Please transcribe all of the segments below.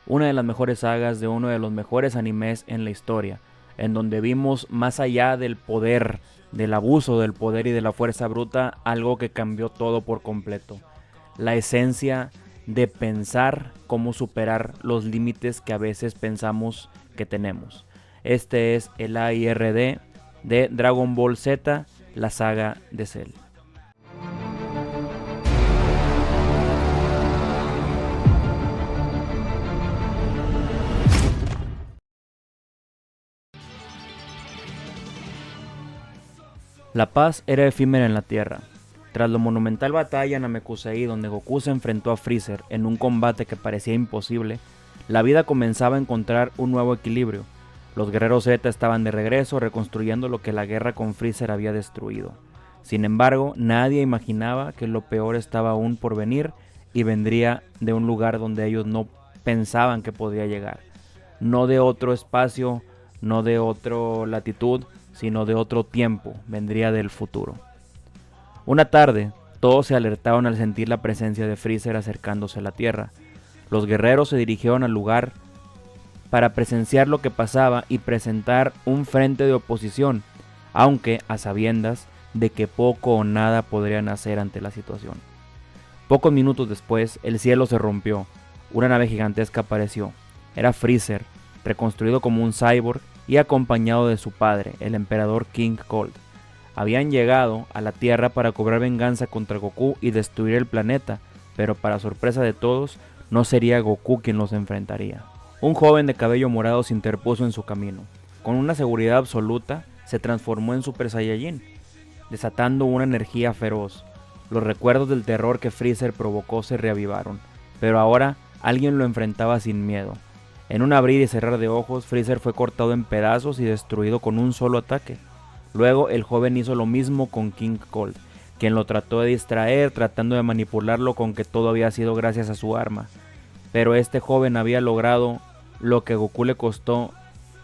una de las mejores sagas de uno de los mejores animes en la historia, en donde vimos más allá del poder, del abuso del poder y de la fuerza bruta, algo que cambió todo por completo. La esencia de pensar cómo superar los límites que a veces pensamos que tenemos. Este es el AIRD de Dragon Ball Z, la saga de Cell. La paz era efímera en la Tierra. Tras la monumental batalla en Namekusei, donde Goku se enfrentó a Freezer en un combate que parecía imposible, la vida comenzaba a encontrar un nuevo equilibrio. Los guerreros Z estaban de regreso, reconstruyendo lo que la guerra con Freezer había destruido. Sin embargo, nadie imaginaba que lo peor estaba aún por venir y vendría de un lugar donde ellos no pensaban que podía llegar. No de otro espacio, no de otra latitud, sino de otro tiempo, vendría del futuro. Una tarde, todos se alertaron al sentir la presencia de Freezer acercándose a la Tierra. Los guerreros se dirigieron al lugar para presenciar lo que pasaba y presentar un frente de oposición, aunque a sabiendas de que poco o nada podrían hacer ante la situación. Pocos minutos después, el cielo se rompió, una nave gigantesca apareció. Era Freezer, reconstruido como un cyborg y acompañado de su padre, el emperador King Cold. Habían llegado a la Tierra para cobrar venganza contra Goku y destruir el planeta, pero para sorpresa de todos, no sería Goku quien los enfrentaría. Un joven de cabello morado se interpuso en su camino. Con una seguridad absoluta, se transformó en Super Saiyajin, desatando una energía feroz. Los recuerdos del terror que Freezer provocó se reavivaron, pero ahora alguien lo enfrentaba sin miedo. En un abrir y cerrar de ojos, Freezer fue cortado en pedazos y destruido con un solo ataque. Luego el joven hizo lo mismo con King Cold, quien lo trató de distraer, tratando de manipularlo con que todo había sido gracias a su arma. Pero este joven había logrado lo que a Goku le costó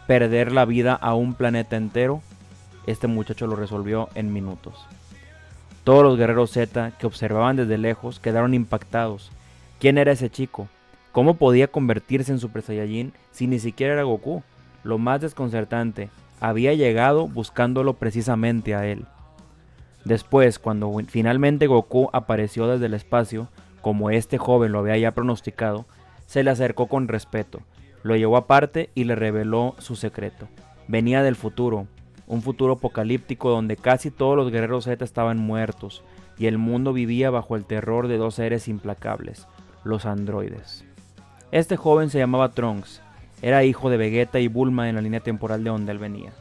perder la vida a un planeta entero. Este muchacho lo resolvió en minutos. Todos los guerreros Z que observaban desde lejos quedaron impactados. ¿Quién era ese chico? ¿Cómo podía convertirse en Super Saiyajin si ni siquiera era Goku? Lo más desconcertante, había llegado buscándolo precisamente a él. Después, cuando finalmente Goku apareció desde el espacio, como este joven lo había ya pronosticado, se le acercó con respeto, lo llevó aparte y le reveló su secreto. Venía del futuro, un futuro apocalíptico donde casi todos los guerreros Z estaban muertos y el mundo vivía bajo el terror de dos seres implacables, los androides. Este joven se llamaba Trunks, era hijo de Vegeta y Bulma en la línea temporal de donde él venía.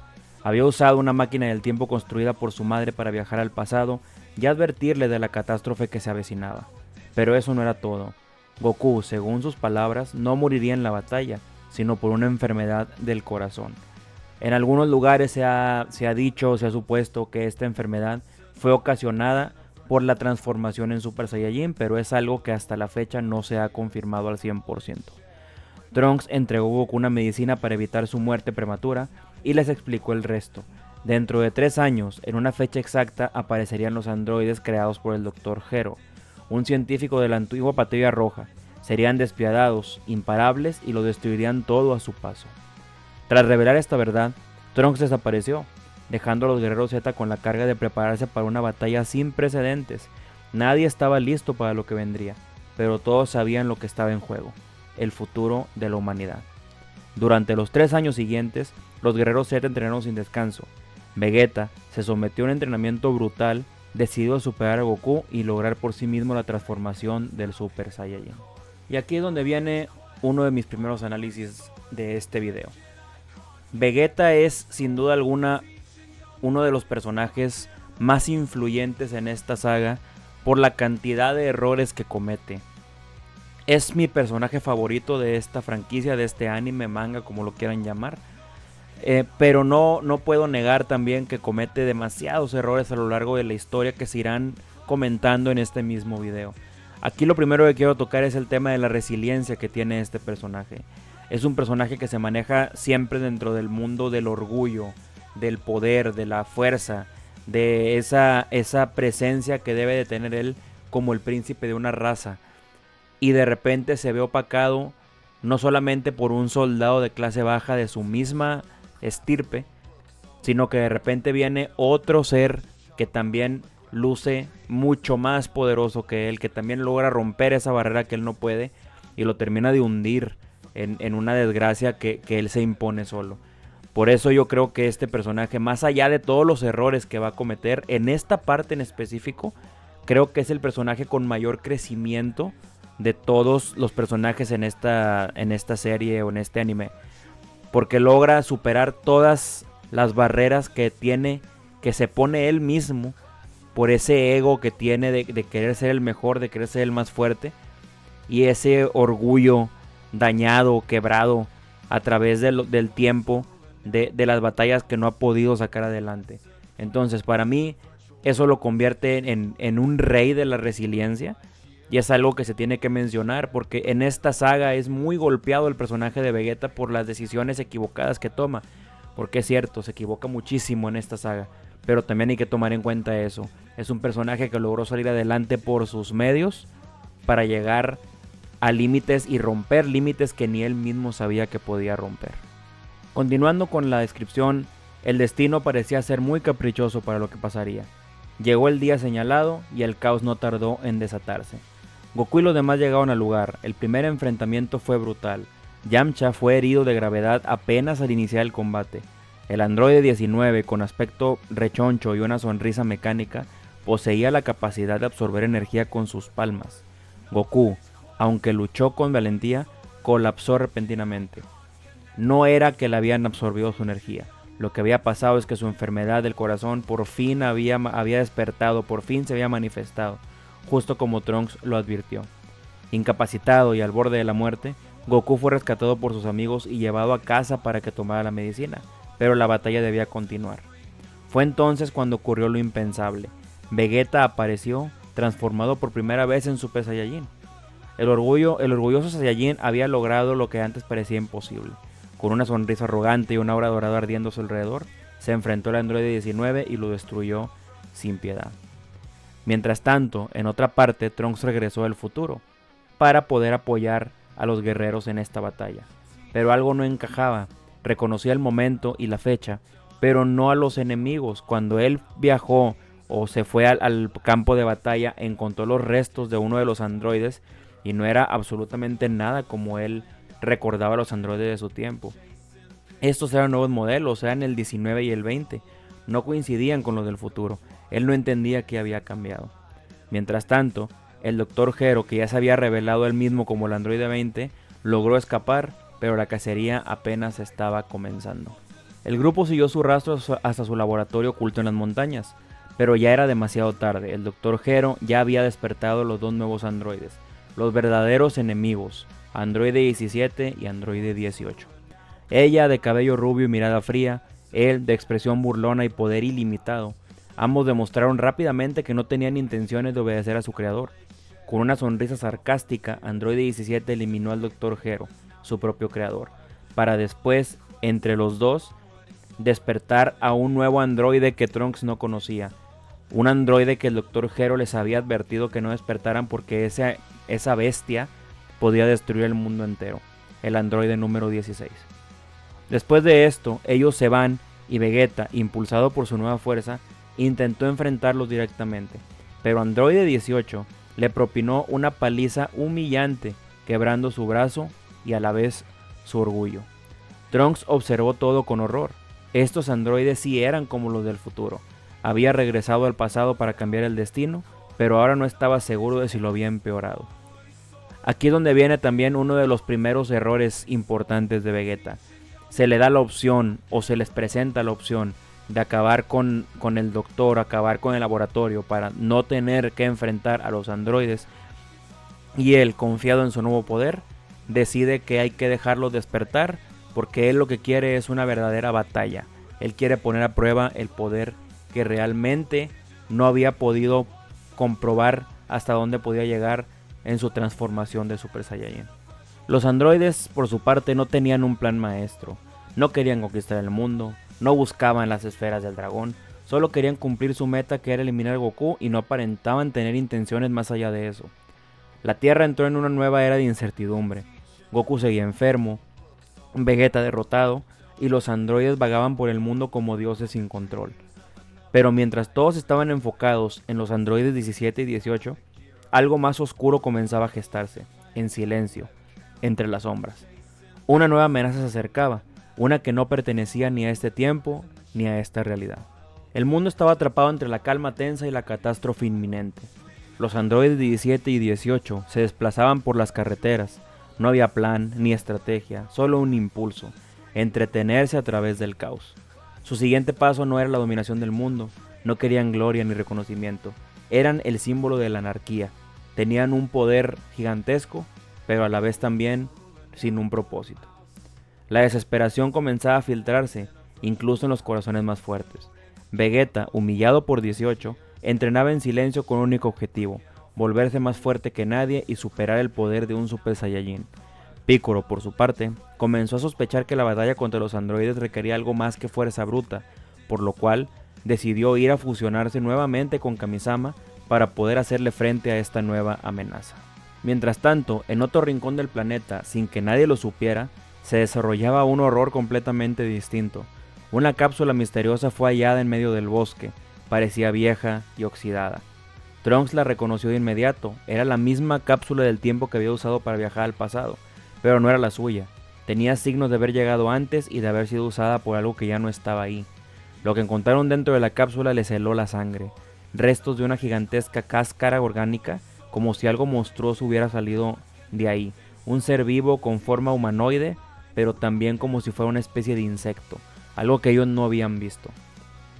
Había usado una máquina del tiempo construida por su madre para viajar al pasado y advertirle de la catástrofe que se avecinaba. Pero eso no era todo. Goku, según sus palabras, no moriría en la batalla, sino por una enfermedad del corazón. En algunos lugares se ha dicho, se ha supuesto que esta enfermedad fue ocasionada por la transformación en Super Saiyajin, pero es algo que hasta la fecha no se ha confirmado al 100%. Trunks entregó a Goku una medicina para evitar su muerte prematura y les explicó el resto. Dentro de 3 años, en una fecha exacta, aparecerían los androides creados por el Dr. Gero, un científico de la antigua Patrulla Roja. Serían despiadados, imparables y lo destruirían todo a su paso. Tras revelar esta verdad, Trunks desapareció, dejando a los guerreros Z con la carga de prepararse para una batalla sin precedentes. Nadie estaba listo para lo que vendría, pero todos sabían lo que estaba en juego: el futuro de la humanidad. Durante los 3 años siguientes, los guerreros Z entrenaron sin descanso. Vegeta se sometió a un entrenamiento brutal, decidido a superar a Goku y lograr por sí mismo la transformación del Super Saiyajin. Y aquí es donde viene uno de mis primeros análisis de este video. Vegeta es sin duda alguna uno de los personajes más influyentes en esta saga por la cantidad de errores que comete. Es mi personaje favorito de esta franquicia, de este anime, manga, como lo quieran llamar. Pero no puedo negar también que comete demasiados errores a lo largo de la historia que se irán comentando en este mismo video. Aquí lo primero que quiero tocar es el tema de la resiliencia que tiene este personaje. Es un personaje que se maneja siempre dentro del mundo del orgullo, del poder, de la fuerza, de esa presencia que debe de tener él como el príncipe de una raza. Y de repente se ve opacado no solamente por un soldado de clase baja de su misma estirpe, sino que de repente viene otro ser que también luce mucho más poderoso que él, que también logra romper esa barrera que él no puede y lo termina de hundir en una desgracia que él se impone solo. Por eso yo creo que este personaje, más allá de todos los errores que va a cometer, en esta parte en específico, creo que es el personaje con mayor crecimiento de todos los personajes en esta serie o en este anime. Porque logra superar todas las barreras que tiene, que se pone él mismo por ese ego que tiene de querer ser el mejor, de querer ser el más fuerte. Y ese orgullo dañado, quebrado a través del tiempo, de las batallas que no ha podido sacar adelante. Entonces, para mí, eso lo convierte en un rey de la resiliencia. Y es algo que se tiene que mencionar, porque en esta saga es muy golpeado el personaje de Vegeta por las decisiones equivocadas que toma. Porque es cierto, se equivoca muchísimo en esta saga, pero también hay que tomar en cuenta eso. Es un personaje que logró salir adelante por sus medios para llegar a límites y romper límites que ni él mismo sabía que podía romper. Continuando con la descripción, el destino parecía ser muy caprichoso para lo que pasaría. Llegó el día señalado y el caos no tardó en desatarse. Goku y los demás llegaron al lugar. El primer enfrentamiento fue brutal. Yamcha fue herido de gravedad apenas al iniciar el combate. El androide 19, con aspecto rechoncho y una sonrisa mecánica, poseía la capacidad de absorber energía con sus palmas. Goku, aunque luchó con valentía, colapsó repentinamente. No era que le habían absorbido su energía. Lo que había pasado es que su enfermedad del corazón por fin había despertado, por fin se había manifestado, justo como Trunks lo advirtió. Incapacitado y al borde de la muerte, Goku fue rescatado por sus amigos y llevado a casa para que tomara la medicina, pero la batalla debía continuar. Fue entonces cuando ocurrió lo impensable. Vegeta apareció, transformado por primera vez en Super Saiyajin. El orgulloso Saiyajin había logrado lo que antes parecía imposible. Con una sonrisa arrogante y una aura dorada ardiendo a su alrededor, se enfrentó al androide 19 y lo destruyó sin piedad. Mientras tanto, en otra parte, Trunks regresó del futuro para poder apoyar a los guerreros en esta batalla. Pero algo no encajaba. Reconocía el momento y la fecha, pero no a los enemigos. Cuando él viajó o se fue al campo de batalla, encontró los restos de uno de los androides y no era absolutamente nada como él recordaba a los androides de su tiempo. Estos eran nuevos modelos, eran el 19 y el 20, no coincidían con los del futuro. Él no entendía qué había cambiado. Mientras tanto, el Dr. Gero, que ya se había revelado él mismo como el androide 20, logró escapar, pero la cacería apenas estaba comenzando. El grupo siguió su rastro hasta su laboratorio oculto en las montañas, pero ya era demasiado tarde. El Dr. Gero ya había despertado los dos nuevos androides, los verdaderos enemigos, Androide 17 y Androide 18. Ella de cabello rubio y mirada fría, él de expresión burlona y poder ilimitado. Ambos demostraron rápidamente que no tenían intenciones de obedecer a su creador. Con una sonrisa sarcástica, Androide 17 eliminó al Dr. Gero, su propio creador, para después, entre los dos, despertar a un nuevo androide que Trunks no conocía. Un androide que el Dr. Gero les había advertido que no despertaran porque esa bestia podía destruir el mundo entero, el androide número 16. Después de esto, ellos se van y Vegeta, impulsado por su nueva fuerza, intentó enfrentarlos directamente, pero Androide 18 le propinó una paliza humillante, quebrando su brazo y a la vez su orgullo. Trunks observó todo con horror. Estos androides sí eran como los del futuro. Había regresado al pasado para cambiar el destino, pero ahora no estaba seguro de si lo había empeorado. Aquí es donde viene también uno de los primeros errores importantes de Vegeta. Se le da la opción, o se les presenta la opción, de acabar con el doctor, acabar con el laboratorio para no tener que enfrentar a los androides. Y él, confiado en su nuevo poder, decide que hay que dejarlo despertar porque él lo que quiere es una verdadera batalla. Él quiere poner a prueba el poder que realmente no había podido comprobar hasta dónde podía llegar en su transformación de Super Saiyajin. Los androides, por su parte, no tenían un plan maestro. No querían conquistar el mundo, no buscaban las esferas del dragón, solo querían cumplir su meta, que era eliminar a Goku, y no aparentaban tener intenciones más allá de eso. La Tierra entró en una nueva era de incertidumbre. Goku seguía enfermo, Vegeta derrotado, y los androides vagaban por el mundo como dioses sin control. Pero mientras todos estaban enfocados en los androides 17 y 18, algo más oscuro comenzaba a gestarse, en silencio, entre las sombras. Una nueva amenaza se acercaba, una que no pertenecía ni a este tiempo ni a esta realidad. El mundo estaba atrapado entre la calma tensa y la catástrofe inminente. Los androides 17 y 18 se desplazaban por las carreteras. No había plan ni estrategia, solo un impulso: entretenerse a través del caos. Su siguiente paso no era la dominación del mundo, no querían gloria ni reconocimiento, eran el símbolo de la anarquía. Tenían un poder gigantesco, pero a la vez también sin un propósito. La desesperación comenzaba a filtrarse, incluso en los corazones más fuertes. Vegeta, humillado por 18, entrenaba en silencio con un único objetivo: volverse más fuerte que nadie y superar el poder de un Super Saiyajin. Piccolo, por su parte, comenzó a sospechar que la batalla contra los androides requería algo más que fuerza bruta, por lo cual decidió ir a fusionarse nuevamente con Kamisama para poder hacerle frente a esta nueva amenaza. Mientras tanto, en otro rincón del planeta, sin que nadie lo supiera, se desarrollaba un horror completamente distinto. Una cápsula misteriosa fue hallada en medio del bosque, parecía vieja y oxidada. Trunks la reconoció de inmediato, era la misma cápsula del tiempo que había usado para viajar al pasado, pero no era la suya. Tenía signos de haber llegado antes y de haber sido usada por algo que ya no estaba ahí. Lo que encontraron dentro de la cápsula les heló la sangre, restos de una gigantesca cáscara orgánica, como si algo monstruoso hubiera salido de ahí, un ser vivo con forma humanoide, pero también como si fuera una especie de insecto, algo que ellos no habían visto.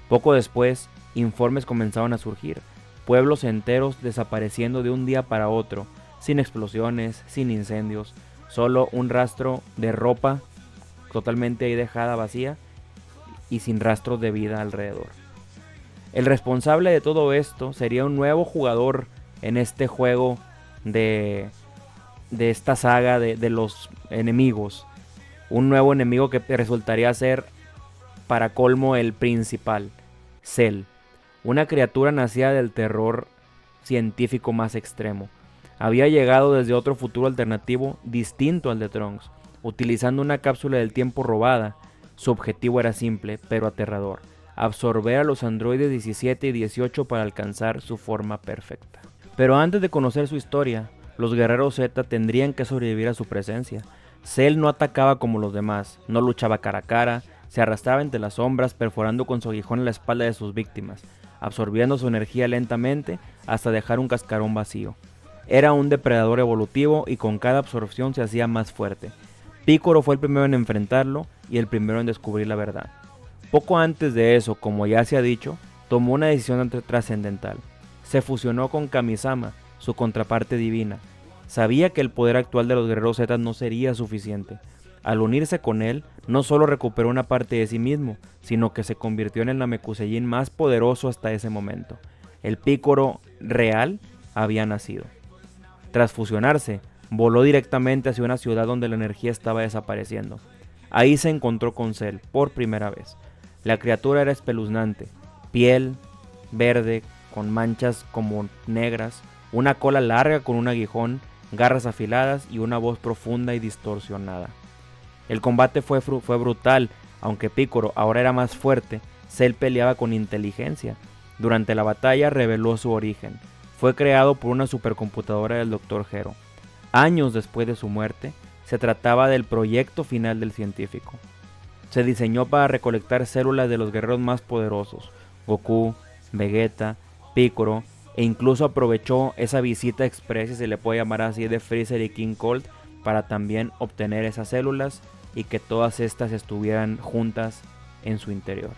Poco después, informes comenzaron a surgir, pueblos enteros desapareciendo de un día para otro, sin explosiones, sin incendios, solo un rastro de ropa totalmente ahí dejada vacía y sin rastros de vida alrededor. El responsable de todo esto sería un nuevo jugador en este juego de esta saga de los enemigos. Un nuevo enemigo que resultaría ser, para colmo, el principal: Cell. Una criatura nacida del terror científico más extremo. Había llegado desde otro futuro alternativo distinto al de Trunks, utilizando una cápsula del tiempo robada. Su objetivo era simple, pero aterrador: absorber a los androides 17 y 18 para alcanzar su forma perfecta. Pero antes de conocer su historia, los guerreros Z tendrían que sobrevivir a su presencia. Cell no atacaba como los demás, no luchaba cara a cara, se arrastraba entre las sombras, perforando con su aguijón la espalda de sus víctimas, absorbiendo su energía lentamente hasta dejar un cascarón vacío. Era un depredador evolutivo y con cada absorción se hacía más fuerte. Piccolo fue el primero en enfrentarlo y el primero en descubrir la verdad. Poco antes de eso, como ya se ha dicho, tomó una decisión trascendental. Se fusionó con Kamisama, su contraparte divina. Sabía que el poder actual de los guerreros Z no sería suficiente. Al unirse con él, no solo recuperó una parte de sí mismo, sino que se convirtió en el Namekusei más poderoso hasta ese momento. El Piccolo real había nacido. Tras fusionarse, voló directamente hacia una ciudad donde la energía estaba desapareciendo. Ahí se encontró con Cell por primera vez. La criatura era espeluznante: piel verde con manchas como negras, una cola larga con un aguijón, garras afiladas y una voz profunda y distorsionada. El combate fue brutal. Aunque Piccolo ahora era más fuerte, Cell peleaba con inteligencia. Durante la batalla reveló su origen. Fue creado por una supercomputadora del Dr. Gero. Años después de su muerte, se trataba del proyecto final del científico. Se diseñó para recolectar células de los guerreros más poderosos: Goku, Vegeta, Piccolo, e incluso aprovechó esa visita express, si se le puede llamar así, de Freezer y King Cold para también obtener esas células y que todas estas estuvieran juntas en su interior.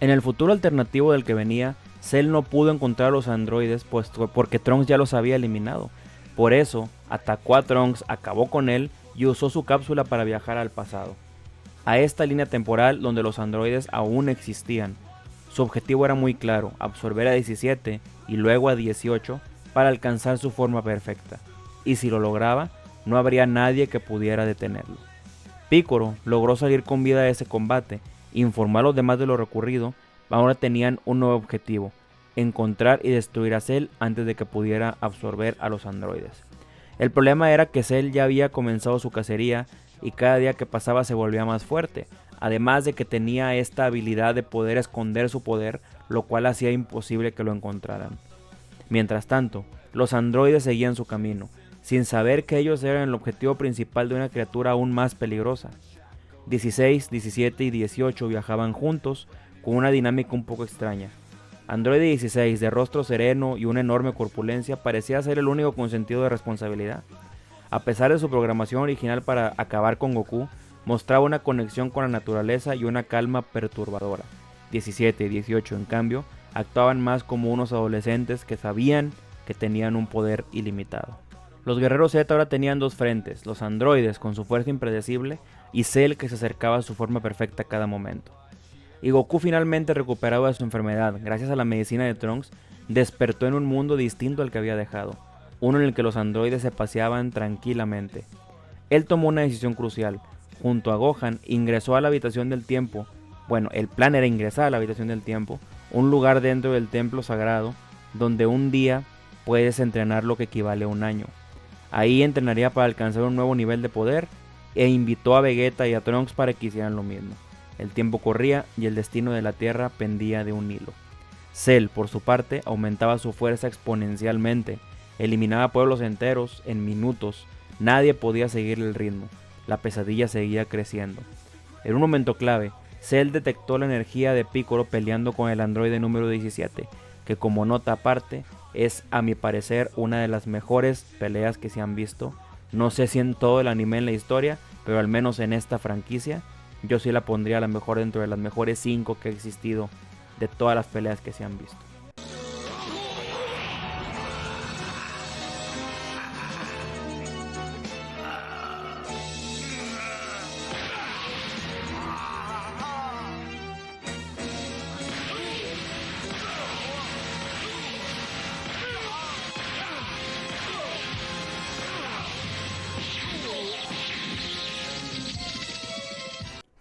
En el futuro alternativo del que venía, Cell no pudo encontrar a los androides porque Trunks ya los había eliminado. Por eso, atacó a Trunks, acabó con él y usó su cápsula para viajar al pasado, a esta línea temporal donde los androides aún existían. Su objetivo era muy claro: absorber a 17 y luego a 18 para alcanzar su forma perfecta. Y si lo lograba, no habría nadie que pudiera detenerlo. Piccolo logró salir con vida de ese combate, informó a los demás de lo ocurrido. Ahora tenían un nuevo objetivo: encontrar y destruir a Cell antes de que pudiera absorber a los androides. El problema era que Cell ya había comenzado su cacería y cada día que pasaba se volvía más fuerte, además de que tenía esta habilidad de poder esconder su poder, lo cual hacía imposible que lo encontraran. Mientras tanto, los androides seguían su camino, sin saber que ellos eran el objetivo principal de una criatura aún más peligrosa. 16, 17 y 18 viajaban juntos con una dinámica un poco extraña. Androide 16, de rostro sereno y una enorme corpulencia, parecía ser el único con sentido de responsabilidad. A pesar de su programación original para acabar con Goku, mostraba una conexión con la naturaleza y una calma perturbadora. 17 y 18, en cambio, actuaban más como unos adolescentes que sabían que tenían un poder ilimitado. Los guerreros Z ahora tenían dos frentes, los androides con su fuerza impredecible y Cell que se acercaba a su forma perfecta a cada momento. Y Goku, finalmente recuperado de su enfermedad gracias a la medicina de Trunks, despertó en un mundo distinto al que había dejado, uno en el que los androides se paseaban tranquilamente. Él tomó una decisión crucial. Junto a Gohan ingresó a la habitación del tiempo. Bueno, el plan era ingresar a la habitación del tiempo, un lugar dentro del templo sagrado donde un día puedes entrenar lo que equivale a un año. Ahí entrenaría para alcanzar un nuevo nivel de poder e invitó a Vegeta y a Trunks para que hicieran lo mismo. El tiempo corría y el destino de la Tierra pendía de un hilo. Cell, por su parte, aumentaba su fuerza exponencialmente, eliminaba pueblos enteros en minutos, nadie podía seguir el ritmo, la pesadilla seguía creciendo. En un momento clave, Cell detectó la energía de Piccolo peleando con el androide número 17, que como nota aparte, es a mi parecer una de las mejores peleas que se han visto. No sé si en todo el anime en la historia, pero al menos en esta franquicia, yo sí la pondría a la mejor dentro de las mejores 5 que ha existido de todas las peleas que se han visto.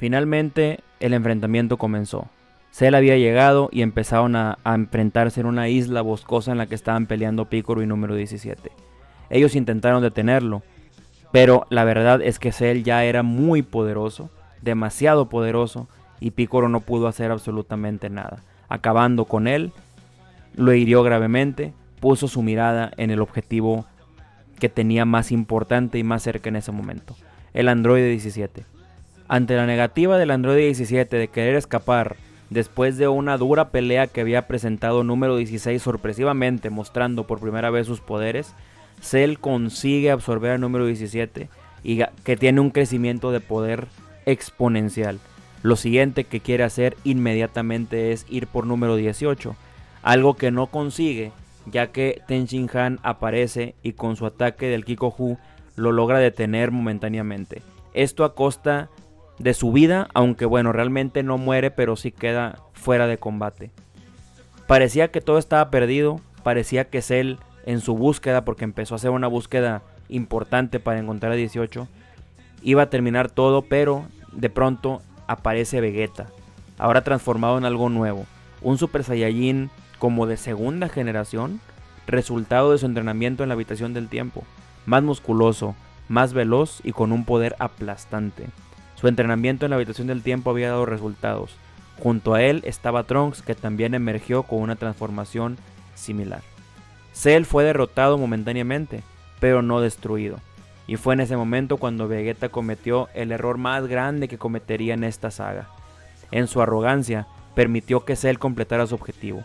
Finalmente, el enfrentamiento comenzó. Cell había llegado y empezaron a enfrentarse en una isla boscosa en la que estaban peleando Piccolo y número 17. Ellos intentaron detenerlo, pero la verdad es que Cell ya era muy poderoso, demasiado poderoso, y Piccolo no pudo hacer absolutamente nada. Acabando con él, lo hirió gravemente, puso su mirada en el objetivo que tenía más importante y más cerca en ese momento, el androide 17. Ante la negativa del androide 17 de querer escapar, después de una dura pelea que había presentado número 16 sorpresivamente mostrando por primera vez sus poderes, Cell consigue absorber al número 17 y que tiene un crecimiento de poder exponencial. Lo siguiente que quiere hacer inmediatamente es ir por número 18, algo que no consigue ya que Ten Shin Han aparece y con su ataque del Kikohu lo logra detener momentáneamente. Esto a costa de su vida, aunque bueno, realmente no muere, pero sí queda fuera de combate. Parecía que todo estaba perdido, parecía que Cell en su búsqueda, porque empezó a hacer una búsqueda importante para encontrar a 18, iba a terminar todo, pero de pronto aparece Vegeta, ahora transformado en algo nuevo, un Super Saiyajin como de segunda generación, resultado de su entrenamiento en la habitación del tiempo, más musculoso, más veloz y con un poder aplastante. Su entrenamiento en la habitación del tiempo había dado resultados. Junto a él estaba Trunks, que también emergió con una transformación similar. Cell fue derrotado momentáneamente, pero no destruido. Y fue en ese momento cuando Vegeta cometió el error más grande que cometería en esta saga. En su arrogancia, permitió que Cell completara su objetivo.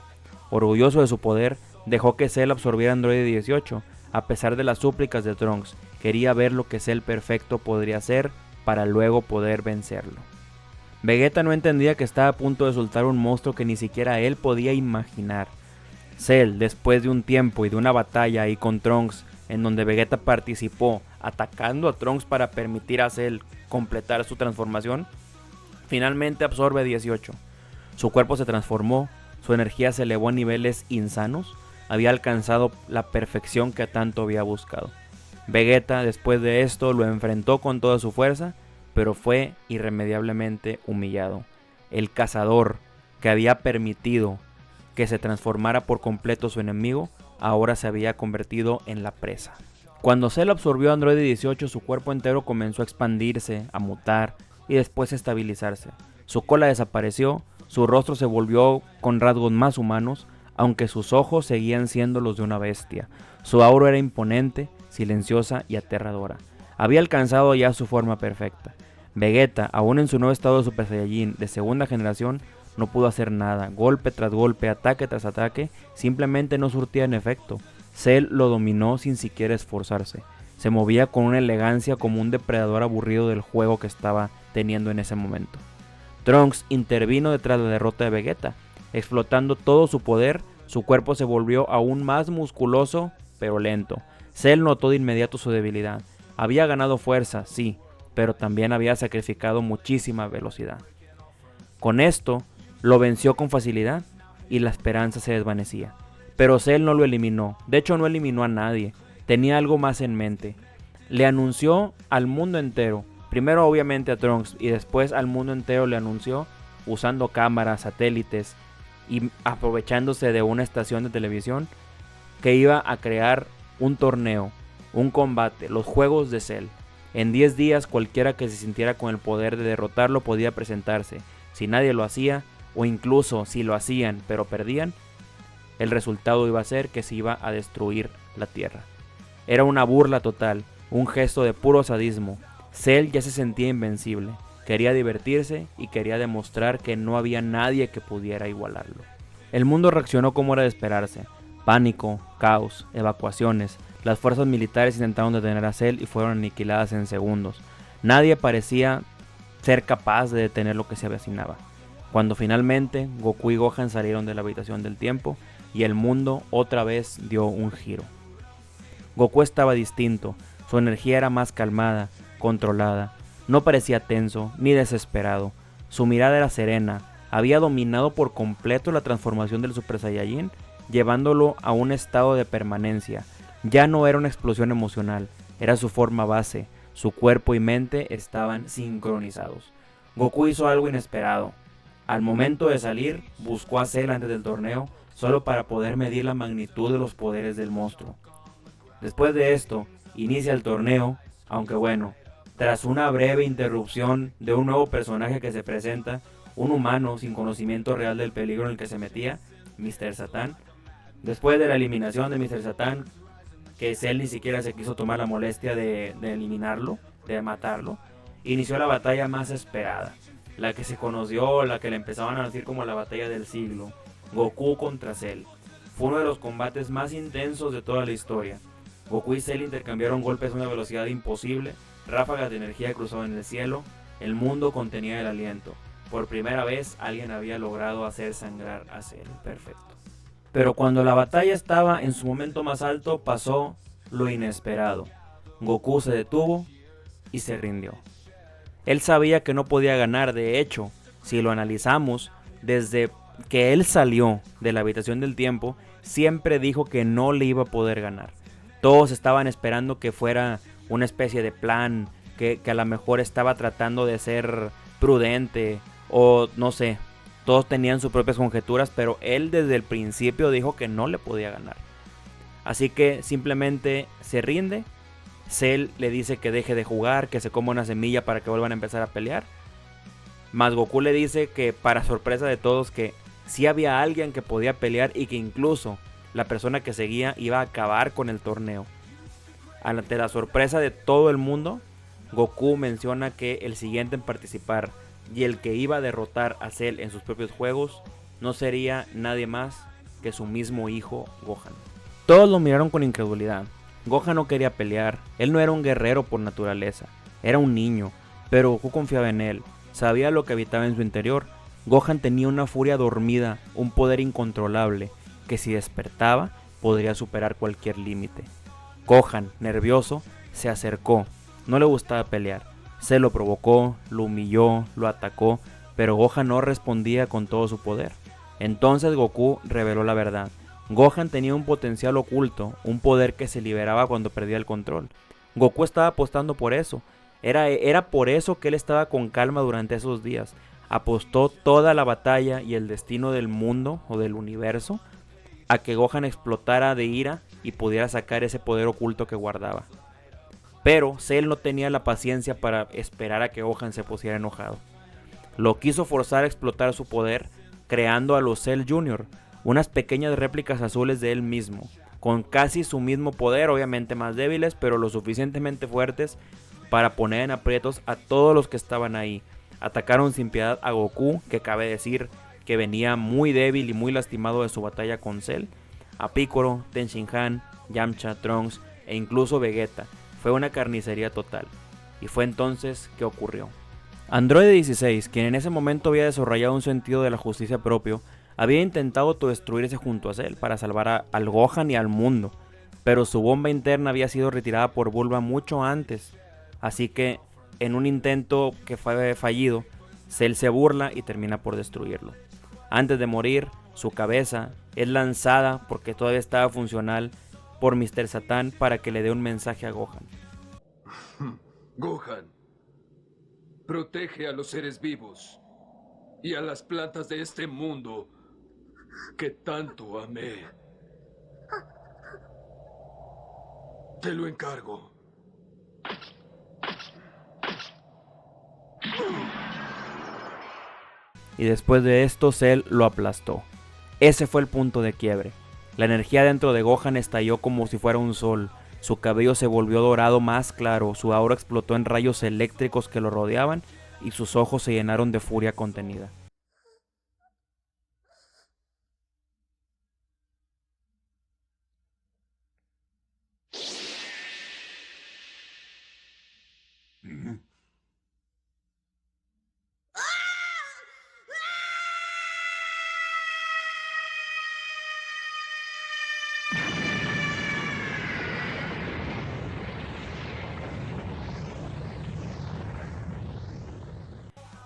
Orgulloso de su poder, dejó que Cell absorbiera Android 18, a pesar de las súplicas de Trunks. Quería ver lo que Cell perfecto podría hacer para luego poder vencerlo. Vegeta no entendía que estaba a punto de soltar un monstruo que ni siquiera él podía imaginar. Cell, después de un tiempo y de una batalla ahí con Trunks, en donde Vegeta participó atacando a Trunks para permitir a Cell completar su transformación, finalmente absorbe 18. Su cuerpo se transformó, su energía se elevó a niveles insanos, había alcanzado la perfección que tanto había buscado. Vegeta después de esto lo enfrentó con toda su fuerza, pero fue irremediablemente humillado. El cazador que había permitido que se transformara por completo su enemigo, ahora se había convertido en la presa. Cuando Cell absorbió Android 18, su cuerpo entero comenzó a expandirse, a mutar y después a estabilizarse. Su cola desapareció, su rostro se volvió con rasgos más humanos, aunque sus ojos seguían siendo los de una bestia. Su aura era imponente, silenciosa y aterradora. Había alcanzado ya su forma perfecta. Vegeta, aún en su nuevo estado de Super Saiyajin de segunda generación, no pudo hacer nada. Golpe tras golpe, ataque tras ataque, simplemente no surtían efecto. Cell lo dominó sin siquiera esforzarse. Se movía con una elegancia como un depredador aburrido del juego que estaba teniendo en ese momento. Trunks intervino detrás de la derrota de Vegeta. Explotando todo su poder, su cuerpo se volvió aún más musculoso, pero lento. Cell notó de inmediato su debilidad. Había ganado fuerza, sí, pero también había sacrificado muchísima velocidad. Con esto, lo venció con facilidad y la esperanza se desvanecía. Pero Cell no lo eliminó, de hecho no eliminó a nadie, tenía algo más en mente. Le anunció al mundo entero, primero obviamente a Trunks y después al mundo entero le anunció, usando cámaras, satélites y aprovechándose de una estación de televisión, que iba a crear un torneo, un combate, los Juegos de Cell. En 10 días cualquiera que se sintiera con el poder de derrotarlo podía presentarse. Si nadie lo hacía, o incluso si lo hacían pero perdían, el resultado iba a ser que se iba a destruir la Tierra. Era una burla total, un gesto de puro sadismo. Cell ya se sentía invencible, quería divertirse y quería demostrar que no había nadie que pudiera igualarlo. El mundo reaccionó como era de esperarse. Pánico, caos, evacuaciones. Las fuerzas militares intentaron detener a Cell y fueron aniquiladas en segundos. Nadie parecía ser capaz de detener lo que se avecinaba. Cuando finalmente Goku y Gohan salieron de la habitación del tiempo y el mundo otra vez dio un giro. Goku estaba distinto, su energía era más calmada, controlada, no parecía tenso ni desesperado, su mirada era serena, había dominado por completo la transformación del Super Saiyajin, llevándolo a un estado de permanencia. Ya no era una explosión emocional, era su forma base, su cuerpo y mente estaban sincronizados. Goku hizo algo inesperado. Al momento de salir, buscó a Cell antes del torneo, solo para poder medir la magnitud de los poderes del monstruo. Después de esto, inicia el torneo, aunque bueno, tras una breve interrupción de un nuevo personaje que se presenta, un humano sin conocimiento real del peligro en el que se metía, Mr. Satan. Después de la eliminación de Mr. Satan, que Cell ni siquiera se quiso tomar la molestia de eliminarlo, de matarlo, inició la batalla más esperada, la que se conoció, la que le empezaban a decir como la batalla del siglo, Goku contra Cell. Fue uno de los combates más intensos de toda la historia. Goku y Cell intercambiaron golpes a una velocidad imposible, ráfagas de energía cruzaban en el cielo, el mundo contenía el aliento. Por primera vez alguien había logrado hacer sangrar a Cell. Perfecto. Pero cuando la batalla estaba en su momento más alto, pasó lo inesperado. Goku se detuvo y se rindió. Él sabía que no podía ganar, de hecho, si lo analizamos, desde que él salió de la habitación del tiempo, siempre dijo que no le iba a poder ganar. Todos estaban esperando que fuera una especie de plan, que a lo mejor estaba tratando de ser prudente, o no sé, todos tenían sus propias conjeturas, pero él desde el principio dijo que no le podía ganar. Así que simplemente se rinde. Cell le dice que deje de jugar, que se coma una semilla para que vuelvan a empezar a pelear. Más Goku le dice que, para sorpresa de todos, que sí había alguien que podía pelear y que incluso la persona que seguía iba a acabar con el torneo. Ante la sorpresa de todo el mundo, Goku menciona que el siguiente en participar y el que iba a derrotar a Cell en sus propios juegos no sería nadie más que su mismo hijo Gohan. Todos lo miraron con incredulidad. Gohan no quería pelear, él no era un guerrero por naturaleza, era un niño, pero Goku confiaba en él, sabía lo que habitaba en su interior. Gohan tenía una furia dormida, un poder incontrolable, que si despertaba podría superar cualquier límite. Gohan, nervioso, se acercó, no le gustaba pelear, se lo provocó, lo humilló, lo atacó, pero Gohan no respondía con todo su poder. Entonces Goku reveló la verdad. Gohan tenía un potencial oculto, un poder que se liberaba cuando perdía el control. Goku estaba apostando por eso. Era por eso que él estaba con calma durante esos días. Apostó toda la batalla y el destino del mundo o del universo a que Gohan explotara de ira y pudiera sacar ese poder oculto que guardaba. Pero Cell no tenía la paciencia para esperar a que Gohan se pusiera enojado. Lo quiso forzar a explotar su poder, creando a los Cell Jr., unas pequeñas réplicas azules de él mismo, con casi su mismo poder, obviamente más débiles, pero lo suficientemente fuertes para poner en aprietos a todos los que estaban ahí. Atacaron sin piedad a Goku, que cabe decir que venía muy débil y muy lastimado de su batalla con Cell, a Piccolo, Ten Shin Han, Yamcha, Trunks e incluso Vegeta. Fue una carnicería total. Y fue entonces que ocurrió. Android 16, quien en ese momento había desarrollado un sentido de la justicia propio, había intentado autodestruirse junto a Cell para salvar al Gohan y al mundo, pero su bomba interna había sido retirada por Bulma mucho antes, así que en un intento que fue fallido, Cell se burla y termina por destruirlo. Antes de morir, su cabeza es lanzada, porque todavía estaba funcional, por Mr. Satan para que le dé un mensaje a Gohan. Gohan, protege a los seres vivos y a las plantas de este mundo que tanto amé. Te lo encargo. Y después de esto, Cell lo aplastó. Ese fue el punto de quiebre. La energía dentro de Gohan estalló como si fuera un sol. Su cabello se volvió dorado más claro, su aura explotó en rayos eléctricos que lo rodeaban y sus ojos se llenaron de furia contenida.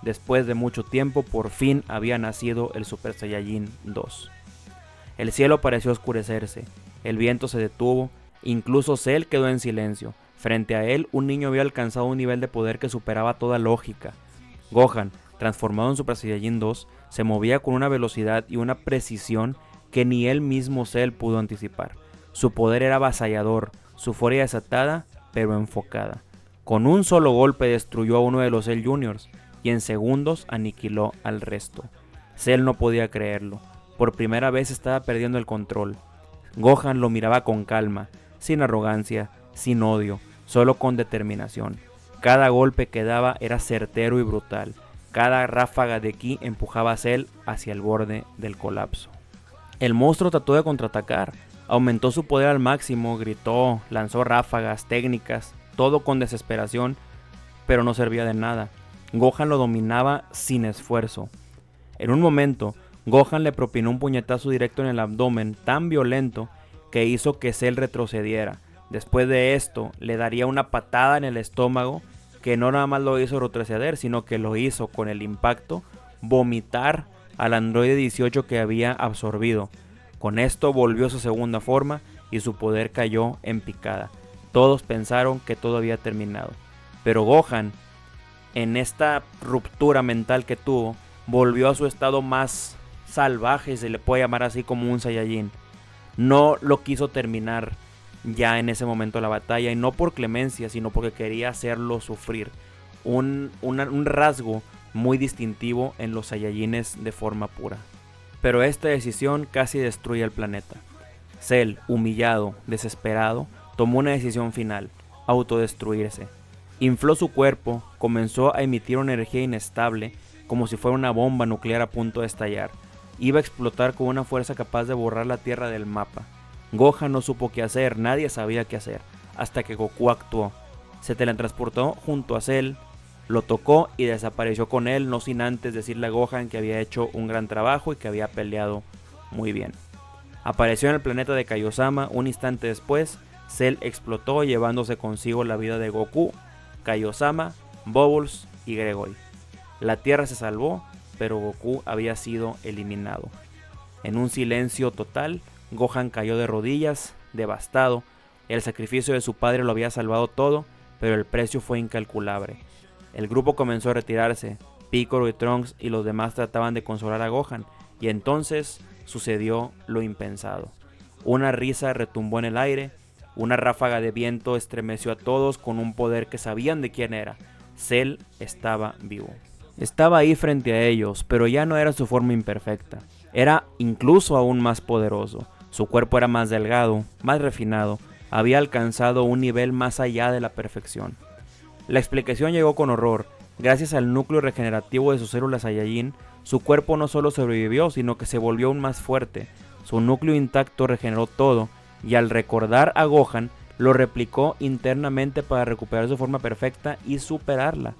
Después de mucho tiempo, por fin había nacido el Super Saiyajin 2. El cielo pareció oscurecerse, el viento se detuvo, incluso Cell quedó en silencio. Frente a él, un niño había alcanzado un nivel de poder que superaba toda lógica. Gohan, transformado en Super Saiyajin 2, se movía con una velocidad y una precisión que ni él mismo Cell pudo anticipar. Su poder era avasallador, su furia desatada, pero enfocada. Con un solo golpe destruyó a uno de los Cell Juniors, y en segundos aniquiló al resto. Cell no podía creerlo. Por primera vez estaba perdiendo el control. Gohan lo miraba con calma, sin arrogancia, sin odio, solo con determinación. Cada golpe que daba era certero y brutal. Cada ráfaga de ki empujaba a Cell hacia el borde del colapso. El monstruo trató de contraatacar, aumentó su poder al máximo, gritó, lanzó ráfagas, técnicas, todo con desesperación, pero no servía de nada. Gohan lo dominaba sin esfuerzo. En un momento, Gohan le propinó un puñetazo directo en el abdomen tan violento que hizo que Cell retrocediera. Después de esto, le daría una patada en el estómago que no nada más lo hizo retroceder, sino que lo hizo con el impacto vomitar al androide 18 que había absorbido. Con esto volvió a su segunda forma y su poder cayó en picada. Todos pensaron que todo había terminado, pero Gohan, en esta ruptura mental que tuvo, volvió a su estado más salvaje, se le puede llamar así, como un Saiyajin. No lo quiso terminar ya en ese momento la batalla, y no por clemencia, sino porque quería hacerlo sufrir. Un rasgo muy distintivo en los Saiyajines de forma pura. Pero esta decisión casi destruye el planeta. Cell, humillado, desesperado, tomó una decisión final: autodestruirse. Infló su cuerpo, comenzó a emitir una energía inestable, como si fuera una bomba nuclear a punto de estallar. Iba a explotar con una fuerza capaz de borrar la Tierra del mapa. Gohan no supo qué hacer, nadie sabía qué hacer, hasta que Goku actuó. Se teletransportó junto a Cell, lo tocó y desapareció con él, no sin antes decirle a Gohan que había hecho un gran trabajo y que había peleado muy bien. Apareció en el planeta de Kaiosama. Un instante después, Cell explotó, llevándose consigo la vida de Goku, Kaiosama, Bubbles y Gregory. La Tierra se salvó, pero Goku había sido eliminado. En un silencio total, Gohan cayó de rodillas, devastado. El sacrificio de su padre lo había salvado todo, pero el precio fue incalculable. El grupo comenzó a retirarse. Piccolo y Trunks y los demás trataban de consolar a Gohan, y entonces sucedió lo impensado. Una risa retumbó en el aire, una ráfaga de viento estremeció a todos con un poder que sabían de quién era. Cell estaba vivo. Estaba ahí frente a ellos, pero ya no era su forma imperfecta. Era incluso aún más poderoso. Su cuerpo era más delgado, más refinado. Había alcanzado un nivel más allá de la perfección. La explicación llegó con horror. Gracias al núcleo regenerativo de sus células Saiyajin, su cuerpo no solo sobrevivió, sino que se volvió aún más fuerte. Su núcleo intacto regeneró todo, y al recordar a Gohan, lo replicó internamente para recuperar su forma perfecta y superarla.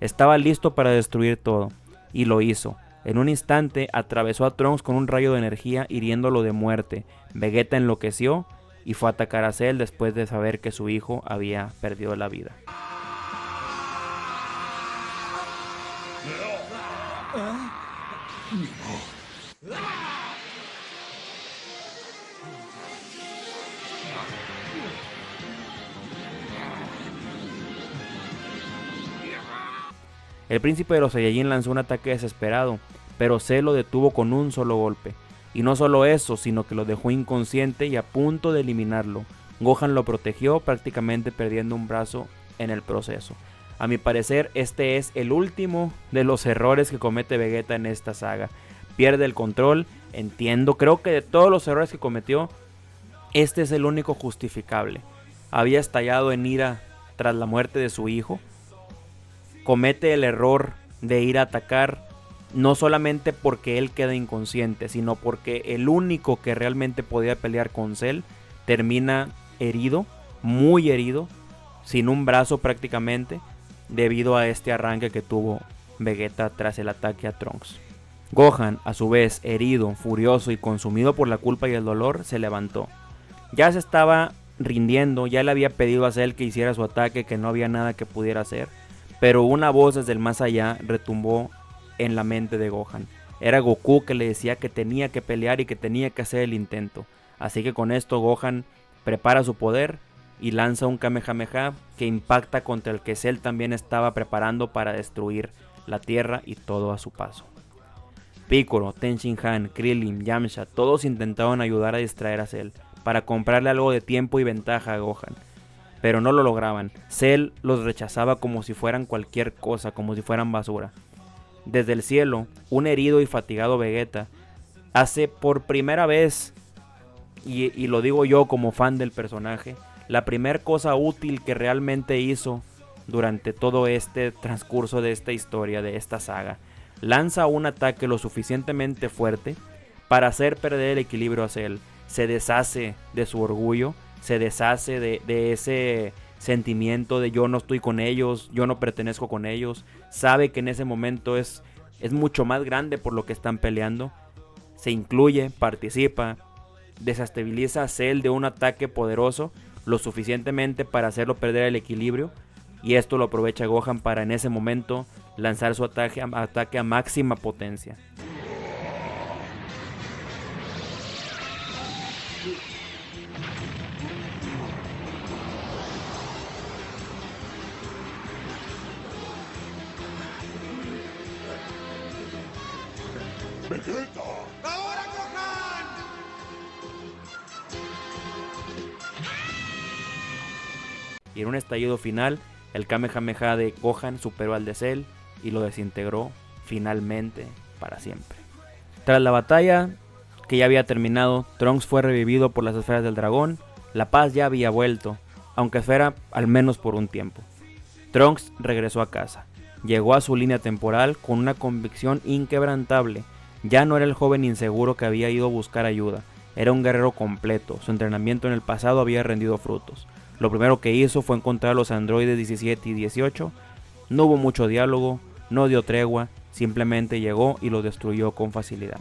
Estaba listo para destruir todo, y lo hizo. En un instante atravesó a Trunks con un rayo de energía, hiriéndolo de muerte. Vegeta enloqueció y fue a atacar a Cell después de saber que su hijo había perdido la vida. El príncipe de los Saiyajin lanzó un ataque desesperado, pero Cell lo detuvo con un solo golpe. Y no solo eso, sino que lo dejó inconsciente y a punto de eliminarlo. Gohan lo protegió, prácticamente perdiendo un brazo en el proceso. A mi parecer, este es el último de los errores que comete Vegeta en esta saga. Pierde el control, entiendo, creo que de todos los errores que cometió, este es el único justificable. Había estallado en ira tras la muerte de su hijo. Comete el error de ir a atacar, no solamente porque él queda inconsciente, sino porque el único que realmente podía pelear con Cell termina herido, muy herido, sin un brazo prácticamente, debido a este arranque que tuvo Vegeta tras el ataque a Trunks. Gohan, a su vez, herido, furioso y consumido por la culpa y el dolor, se levantó. Ya se estaba rindiendo, ya le había pedido a Cell que hiciera su ataque, que no había nada que pudiera hacer, pero una voz desde el más allá retumbó en la mente de Gohan. Era Goku que le decía que tenía que pelear y que tenía que hacer el intento. Así que con esto Gohan prepara su poder y lanza un Kamehameha que impacta contra el que Cell también estaba preparando para destruir la Tierra y todo a su paso. Piccolo, Tenshinhan, Krillin, Yamcha, todos intentaron ayudar a distraer a Cell para comprarle algo de tiempo y ventaja a Gohan, pero no lo lograban. Cell los rechazaba como si fueran cualquier cosa, como si fueran basura. Desde el cielo, un herido y fatigado Vegeta hace por primera vez, y lo digo yo como fan del personaje, la primera cosa útil que realmente hizo durante todo este transcurso de esta historia, de esta saga. Lanza un ataque lo suficientemente fuerte para hacer perder el equilibrio a Cell. Se deshace de su orgullo, se deshace de ese sentimiento de yo no estoy con ellos, yo no pertenezco con ellos. Sabe que en ese momento es mucho más grande por lo que están peleando. Se incluye, participa, desestabiliza a Cell de un ataque poderoso, lo suficientemente para hacerlo perder el equilibrio. Y esto lo aprovecha Gohan para en ese momento lanzar su ataque a máxima potencia. ¡Vegeta! ¡Ahora, Gohan! Y en un estallido final, el Kamehameha de Gohan superó al de Cell y lo desintegró finalmente para siempre. Tras la batalla, que ya había terminado, Trunks fue revivido por las esferas del dragón. La paz ya había vuelto, aunque fuera al menos por un tiempo. Trunks regresó a casa. Llegó a su línea temporal con una convicción inquebrantable. Ya no era el joven inseguro que había ido a buscar ayuda. Era un guerrero completo. Su entrenamiento en el pasado había rendido frutos. Lo primero que hizo fue encontrar a los androides 17 y 18. No hubo mucho diálogo, no dio tregua, simplemente llegó y lo destruyó con facilidad.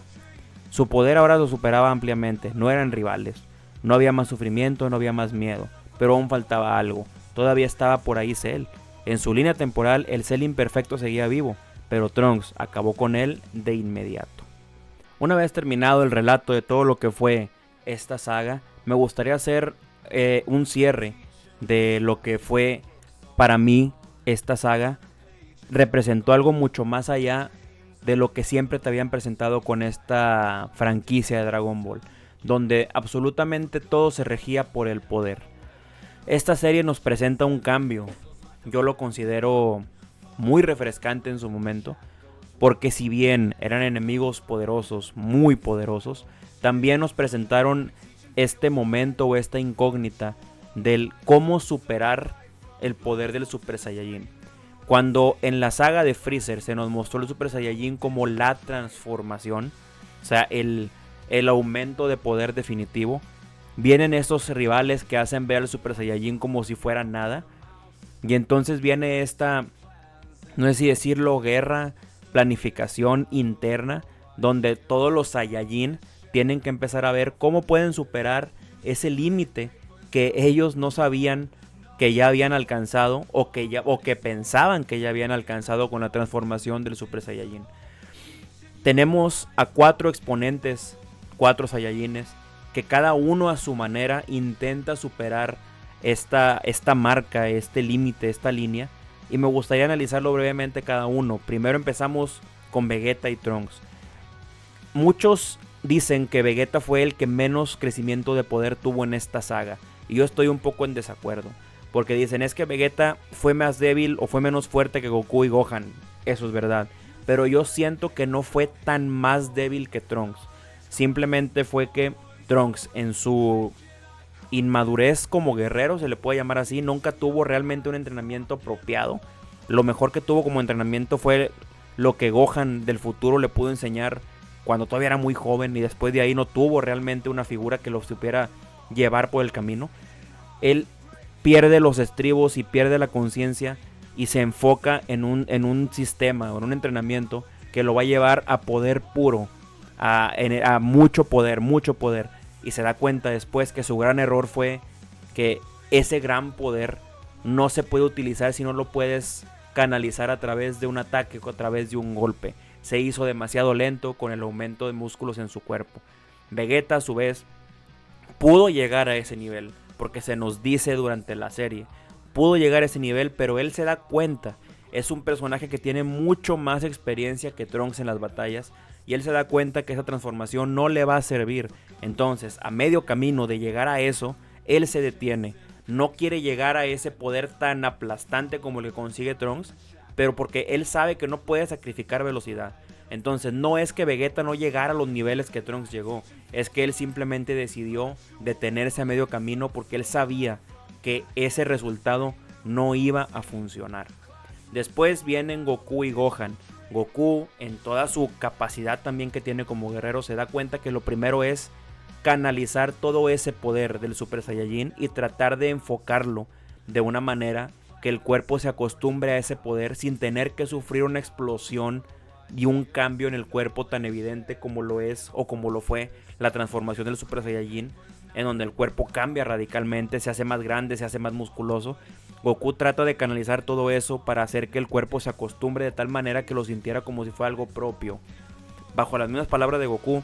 Su poder ahora lo superaba ampliamente, no eran rivales. No había más sufrimiento, no había más miedo, pero aún faltaba algo. Todavía estaba por ahí Cell. En su línea temporal, el Cell imperfecto seguía vivo, pero Trunks acabó con él de inmediato. Una vez terminado el relato de todo lo que fue esta saga, me gustaría hacer un cierre de lo que fue para mí esta saga. Representó algo mucho más allá de lo que siempre te habían presentado con esta franquicia de Dragon Ball. donde absolutamente todo se regía por el poder. Esta serie nos presenta un cambio, yo lo considero muy refrescante en su momento, porque si bien eran enemigos poderosos, muy poderosos, también nos presentaron este momento o esta incógnita del cómo superar el poder del Super Saiyajin. Cuando en la saga de Freezer se nos mostró el Super Saiyajin como la transformación, o sea, el aumento de poder definitivo, vienen estos rivales que hacen ver al Super Saiyajin como si fuera nada. Y entonces viene esta, no sé si decirlo, guerra, planificación interna, donde todos los Saiyajin tienen que empezar a ver cómo pueden superar ese límite que ellos no sabían que ya habían alcanzado o que pensaban que ya habían alcanzado con la transformación del Super Saiyajin. Tenemos a 4 exponentes, 4 Saiyajines, que cada uno a su manera intenta superar esta marca, este límite, esta línea. Y me gustaría analizarlo brevemente cada uno. Primero empezamos con Vegeta y Trunks. Muchos dicen que Vegeta fue el que menos crecimiento de poder tuvo en esta saga. Y yo estoy un poco en desacuerdo. Porque dicen, es que Vegeta fue más débil o fue menos fuerte que Goku y Gohan. Eso es verdad. Pero yo siento que no fue tan más débil que Trunks. Simplemente fue que Trunks en su inmadurez como guerrero, se le puede llamar así, nunca tuvo realmente un entrenamiento apropiado. Lo mejor que tuvo como entrenamiento fue lo que Gohan del futuro le pudo enseñar cuando todavía era muy joven, y después de ahí no tuvo realmente una figura que lo supiera llevar por el camino. Él pierde los estribos y pierde la conciencia y se enfoca en un sistema o en un entrenamiento que lo va a llevar a poder puro, a mucho poder, y se da cuenta después que su gran error fue que ese gran poder no se puede utilizar si no lo puedes canalizar a través de un ataque o a través de un golpe. Se hizo demasiado lento con el aumento de músculos en su cuerpo. Vegeta a su vez pudo llegar a ese nivel, porque se nos dice durante la serie, pudo llegar a ese nivel, pero él se da cuenta, es un personaje que tiene mucho más experiencia que Trunks en las batallas, y él se da cuenta que esa transformación no le va a servir. Entonces, a medio camino de llegar a eso, él se detiene. No quiere llegar a ese poder tan aplastante como el que consigue Trunks, pero porque él sabe que no puede sacrificar velocidad. Entonces, no es que Vegeta no llegara a los niveles que Trunks llegó, es que él simplemente decidió detenerse a medio camino porque él sabía que ese resultado no iba a funcionar. Después vienen Goku y Gohan. Goku, en toda su capacidad también que tiene como guerrero, se da cuenta que lo primero es canalizar todo ese poder del Super Saiyajin y tratar de enfocarlo de una manera que el cuerpo se acostumbre a ese poder sin tener que sufrir una explosión y un cambio en el cuerpo tan evidente como lo es o como lo fue la transformación del Super Saiyajin, en donde el cuerpo cambia radicalmente, se hace más grande, se hace más musculoso. Goku trata de canalizar todo eso para hacer que el cuerpo se acostumbre de tal manera que lo sintiera como si fuera algo propio. Bajo las mismas palabras de Goku,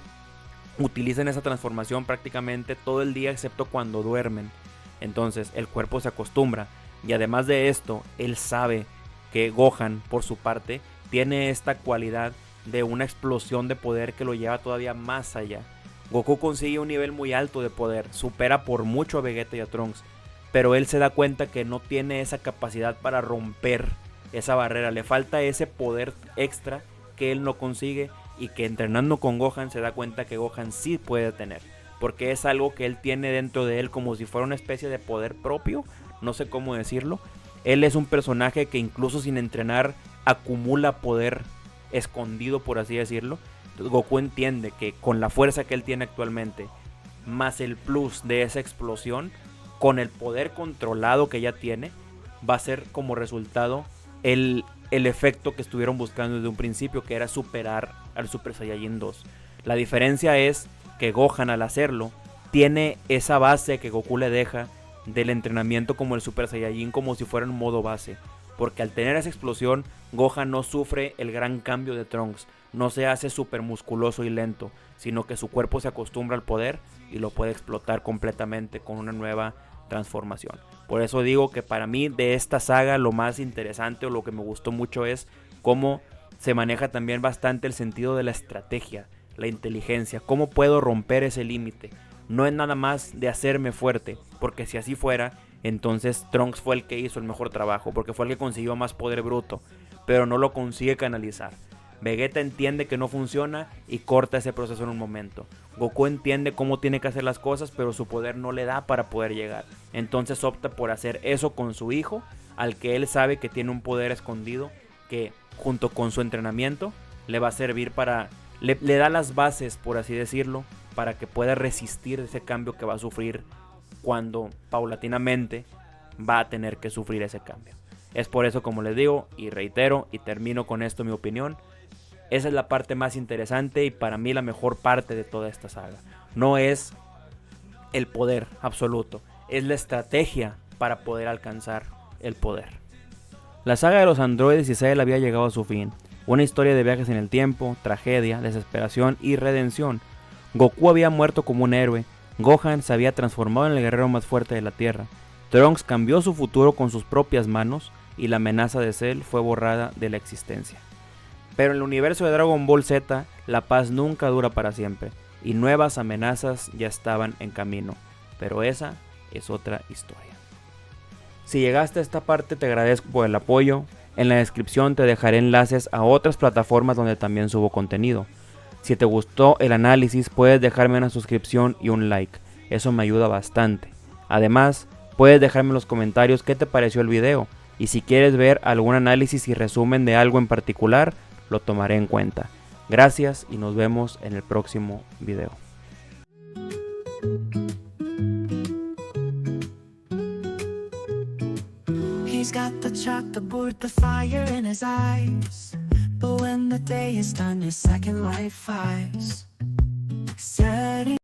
utilizan esa transformación prácticamente todo el día excepto cuando duermen. Entonces el cuerpo se acostumbra, y además de esto, él sabe que Gohan, por su parte, tiene esta cualidad de una explosión de poder que lo lleva todavía más allá. Goku consigue un nivel muy alto de poder, supera por mucho a Vegeta y a Trunks, pero él se da cuenta que no tiene esa capacidad para romper esa barrera. Le falta ese poder extra que él no consigue, y que entrenando con Gohan se da cuenta que Gohan sí puede tener, porque es algo que él tiene dentro de él como si fuera una especie de poder propio, no sé cómo decirlo. Él es un personaje que incluso sin entrenar acumula poder escondido, por así decirlo. Goku entiende que con la fuerza que él tiene actualmente, más el plus de esa explosión, con el poder controlado que ya tiene, va a ser como resultado el efecto que estuvieron buscando desde un principio, que era superar al Super Saiyajin 2. La diferencia es que Gohan, al hacerlo, tiene esa base que Goku le deja del entrenamiento como el Super Saiyajin, como si fuera un modo base, porque al tener esa explosión, Gohan no sufre el gran cambio de Trunks, no se hace súper musculoso y lento, sino que su cuerpo se acostumbra al poder y lo puede explotar completamente con una nueva transformación. Por eso digo que para mí de esta saga lo más interesante o lo que me gustó mucho es cómo se maneja también bastante el sentido de la estrategia, la inteligencia, cómo puedo romper ese límite. No es nada más de hacerme fuerte, porque si así fuera, entonces Trunks fue el que hizo el mejor trabajo, porque fue el que consiguió más poder bruto, pero no lo consigue canalizar. Vegeta entiende que no funciona y corta ese proceso en un momento. Goku entiende cómo tiene que hacer las cosas, pero su poder no le da para poder llegar. Entonces opta por hacer eso con su hijo, al que él sabe que tiene un poder escondido que junto con su entrenamiento le va a servir para... Le da las bases, por así decirlo, para que pueda resistir ese cambio que va a sufrir cuando paulatinamente va a tener que sufrir ese cambio. Es por eso, como les digo y reitero y termino con esto mi opinión, esa es la parte más interesante y para mí la mejor parte de toda esta saga. No es el poder absoluto, es la estrategia para poder alcanzar el poder. La saga de los androides y Cell había llegado a su fin. Una historia de viajes en el tiempo, tragedia, desesperación y redención. Goku había muerto como un héroe, Gohan se había transformado en el guerrero más fuerte de la Tierra, Trunks cambió su futuro con sus propias manos y la amenaza de Cell fue borrada de la existencia. Pero en el universo de Dragon Ball Z, la paz nunca dura para siempre y nuevas amenazas ya estaban en camino, pero esa es otra historia. Si llegaste a esta parte te agradezco por el apoyo. En la descripción te dejaré enlaces a otras plataformas donde también subo contenido. Si te gustó el análisis puedes dejarme una suscripción y un like, eso me ayuda bastante. Además, puedes dejarme en los comentarios qué te pareció el video y si quieres ver algún análisis y resumen de algo en particular, lo tomaré en cuenta. Gracias y nos vemos en el próximo video. He's got the chalkboard, the fire in his eyes. But when the day is done, his second life flies. Setting